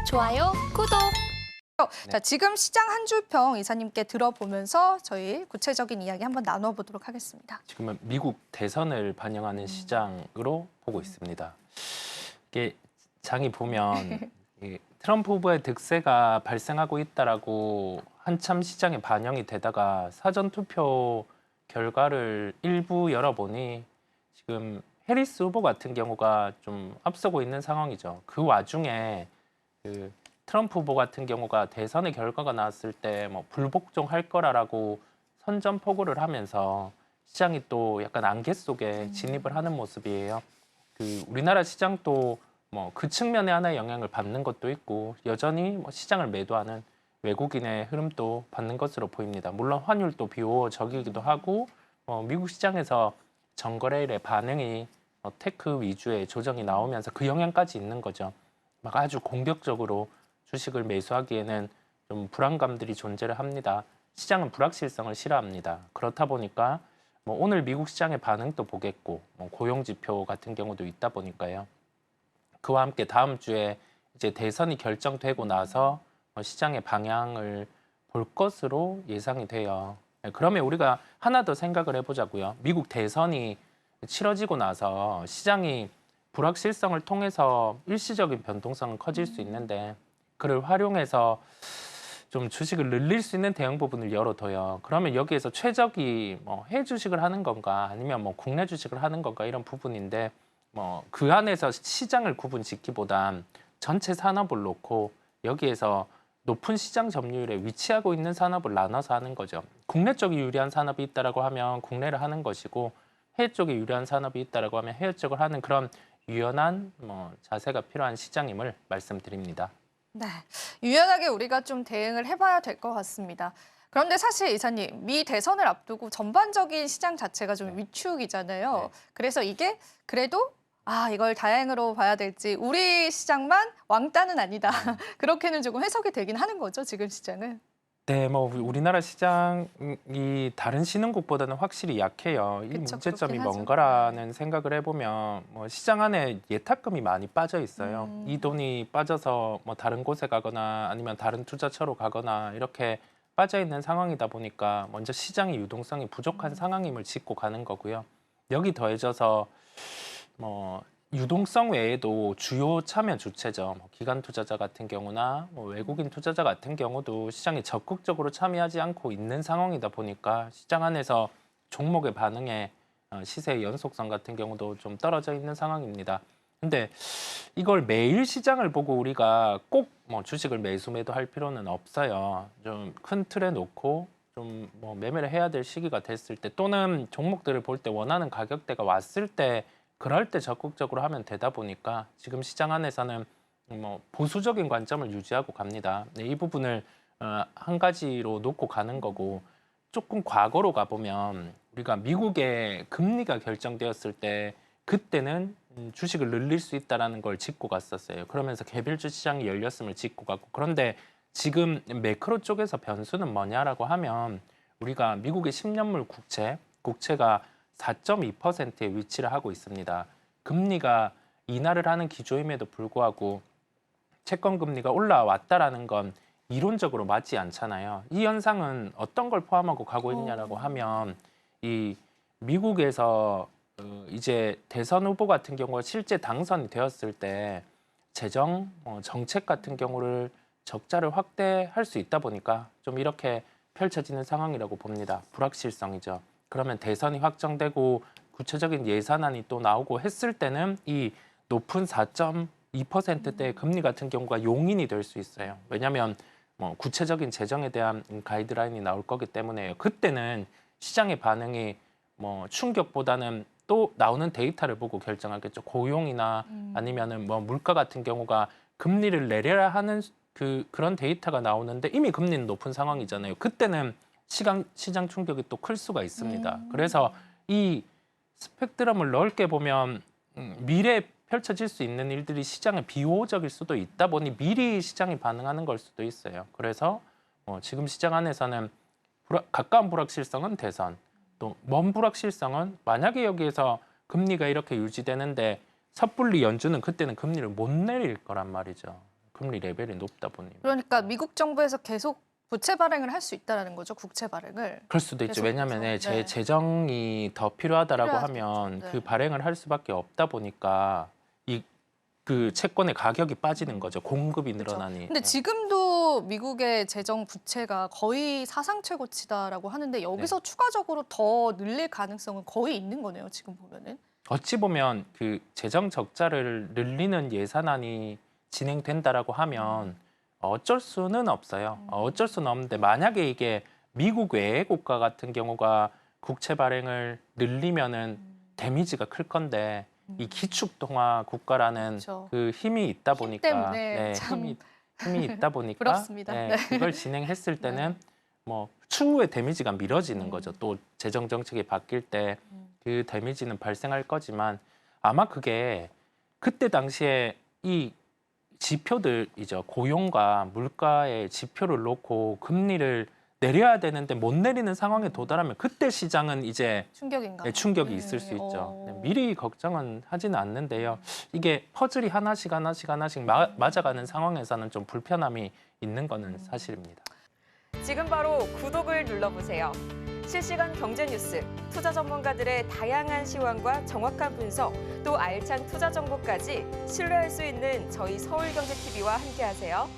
좋아요, 구독. 자, 지금 시장 한 줄평 이사님께 들어보면서 저희 구체적인 이야기 한번 나눠보도록 하겠습니다. 지금은 미국 대선을 반영하는 시장으로 보고 있습니다. 이게 장이 보면 이 트럼프 후보의 득세가 발생하고 있다라고 한참 시장에 반영이 되다가 사전 투표 결과를 일부 열어보니 지금 해리스 후보 같은 경우가 좀 앞서고 있는 상황이죠. 그 와중에 그 트럼프 후보 같은 경우가 대선의 결과가 나왔을 때 뭐 불복종할 거라고 선전포고를 하면서 시장이 또 약간 안개 속에 진입을 하는 모습이에요. 그 우리나라 시장도 뭐 그 측면에 하나의 영향을 받는 것도 있고 여전히 뭐 시장을 매도하는 외국인의 흐름도 받는 것으로 보입니다. 물론 환율도 비호적이기도 하고 미국 시장에서 전거래일의 반응이 테크 위주의 조정이 나오면서 그 영향까지 있는 거죠. 막 아주 공격적으로 주식을 매수하기에는 좀 불안감들이 존재를 합니다. 시장은 불확실성을 싫어합니다. 그렇다 보니까 뭐 오늘 미국 시장의 반응도 보겠고 고용 지표 같은 경우도 있다 보니까요. 그와 함께 다음 주에 이제 대선이 결정되고 나서 시장의 방향을 볼 것으로 예상이 돼요. 그러면 우리가 하나 더 생각을 해보자고요. 미국 대선이 치러지고 나서 시장이 불확실성을 통해서 일시적인 변동성은 커질 수 있는데 그를 활용해서 좀 주식을 늘릴 수 있는 대응 부분을 열어둬요. 그러면 여기에서 최적이 뭐 해외 주식을 하는 건가 아니면 뭐 국내 주식을 하는 건가 이런 부분인데 뭐 그 안에서 시장을 구분 짓기보단 전체 산업을 놓고 여기에서 높은 시장 점유율에 위치하고 있는 산업을 나눠서 하는 거죠. 국내 쪽이 유리한 산업이 있다라고 하면 국내를 하는 것이고 해외 쪽에 유리한 산업이 있다라고 하면 해외 쪽을 하는 그런 유연한 자세가 필요한 시장임을 말씀드립니다. 네, 유연하게 우리가 좀 대응을 해봐야 될 것 같습니다. 그런데 사실 이사님, 미 대선을 앞두고 전반적인 시장 자체가 좀 위축이잖아요. 네. 그래서 이게 그래도 이걸 다행으로 봐야 될지 우리 시장만 왕따는 아니다. 그렇게는 조금 해석이 되긴 하는 거죠, 지금 시장은. 네, 뭐 우리나라 시장이 다른 신흥국보다는 확실히 약해요. 이 그쵸, 문제점이 그렇긴 하죠. 뭔가라는 생각을 해보면 뭐 시장 안에 예탁금이 많이 빠져 있어요. 이 돈이 빠져서 뭐 다른 곳에 가거나 아니면 다른 투자처로 가거나 이렇게 빠져 있는 상황이다 보니까 먼저 시장의 유동성이 부족한 상황임을 짚고 가는 거고요. 여기 더해져서 뭐 유동성 외에도 주요 참여 주체죠. 기관 투자자 같은 경우나 외국인 투자자 같은 경우도 시장에 적극적으로 참여하지 않고 있는 상황이다 보니까 시장 안에서 종목의 반응에 시세의 연속성 같은 경우도 좀 떨어져 있는 상황입니다. 근데 이걸 매일 시장을 보고 우리가 꼭 주식을 매수 매도할 필요는 없어요. 좀 큰 틀에 놓고 좀 매매를 해야 될 시기가 됐을 때 또는 종목들을 볼 때 원하는 가격대가 왔을 때 그럴 때 적극적으로 하면 되다 보니까 지금 시장 안에서는 보수적인 관점을 유지하고 갑니다. 네, 이 부분을 한 가지로 놓고 가는 거고 조금 과거로 가보면 우리가 미국의 금리가 결정되었을 때 그때는 주식을 늘릴 수 있다는 걸 짚고 갔었어요. 그러면서 개별주 시장이 열렸음을 짚고 갔고 그런데 지금 매크로 쪽에서 변수는 뭐냐라고 하면 우리가 미국의 10년물 국채가 4.2%에 위치를 하고 있습니다. 금리가 인하를 하는 기조임에도 불구하고 채권 금리가 올라왔다라는 건 이론적으로 맞지 않잖아요. 이 현상은 어떤 걸 포함하고 가고 있냐라고 하면 이 미국에서 이제 대선 후보 같은 경우가 실제 당선이 되었을 때 재정 정책 같은 경우를 적자를 확대할 수 있다 보니까 좀 이렇게 펼쳐지는 상황이라고 봅니다. 불확실성이죠. 그러면 대선이 확정되고 구체적인 예산안이 또 나오고 했을 때는 이 높은 4.2%대의 금리 같은 경우가 용인이 될 수 있어요. 왜냐하면 구체적인 재정에 대한 가이드라인이 나올 거기 때문에요. 그때는 시장의 반응이 충격보다는 또 나오는 데이터를 보고 결정하겠죠. 고용이나 아니면은 물가 같은 경우가 금리를 내려야 하는 그런 데이터가 나오는데 이미 금리는 높은 상황이잖아요. 그때는 시장 충격이 또 클 수가 있습니다. 그래서 이 스펙트럼을 넓게 보면 미래에 펼쳐질 수 있는 일들이 시장에 비호적일 수도 있다 보니 미리 시장이 반응하는 걸 수도 있어요. 그래서 지금 시장 안에서는 가까운 불확실성은 대선, 또 먼 불확실성은 만약에 여기에서 금리가 이렇게 유지되는데 섣불리 연준은 그때는 금리를 못 내릴 거란 말이죠. 금리 레벨이 높다 보니 그러니까 미국 정부에서 계속 부채 발행을 할 수 있다라는 거죠. 국채 발행을. 그럴 수도 있죠. 왜냐하면 계속해서. 제 재정이 더 필요하다라고 필요하겠죠. 하면 네. 그 발행을 할 수밖에 없다 보니까 그 채권의 가격이 빠지는 거죠. 공급이 그렇죠. 늘어나니. 근데 지금도 미국의 재정 부채가 거의 사상 최고치다라고 하는데 여기서 추가적으로 더 늘릴 가능성은 거의 있는 거네요. 지금 보면은. 어찌 보면 그 재정 적자를 늘리는 예산안이 진행된다라고 하면 어쩔 수는 없어요. 어쩔 수는 없는데 만약에 이게 미국 외의 국가 같은 경우가 국채 발행을 늘리면은 데미지가 클 건데 이 기축통화 국가라는 그렇죠. 그 힘이 있다 보니까 때문에 참 힘이 있다 보니까 부럽습니다. 네. 그걸 진행했을 때는 뭐 추후에 데미지가 미뤄지는 거죠. 또 재정 정책이 바뀔 때 그 데미지는 발생할 거지만 아마 그게 그때 당시에 이 지표들이죠. 고용과 물가의 지표를 놓고 금리를 내려야 되는데 못 내리는 상황에 도달하면 그때 시장은 이제 충격인가? 충격이 있을 수 있죠. 미리 걱정은 하지는 않는데요. 이게 퍼즐이 하나씩 맞아가는 상황에서는 좀 불편함이 있는 거는 사실입니다. 지금 바로 구독을 눌러보세요. 실시간 경제 뉴스, 투자 전문가들의 다양한 시황과 정확한 분석, 또 알찬 투자 정보까지 신뢰할 수 있는 저희 서울경제TV와 함께하세요.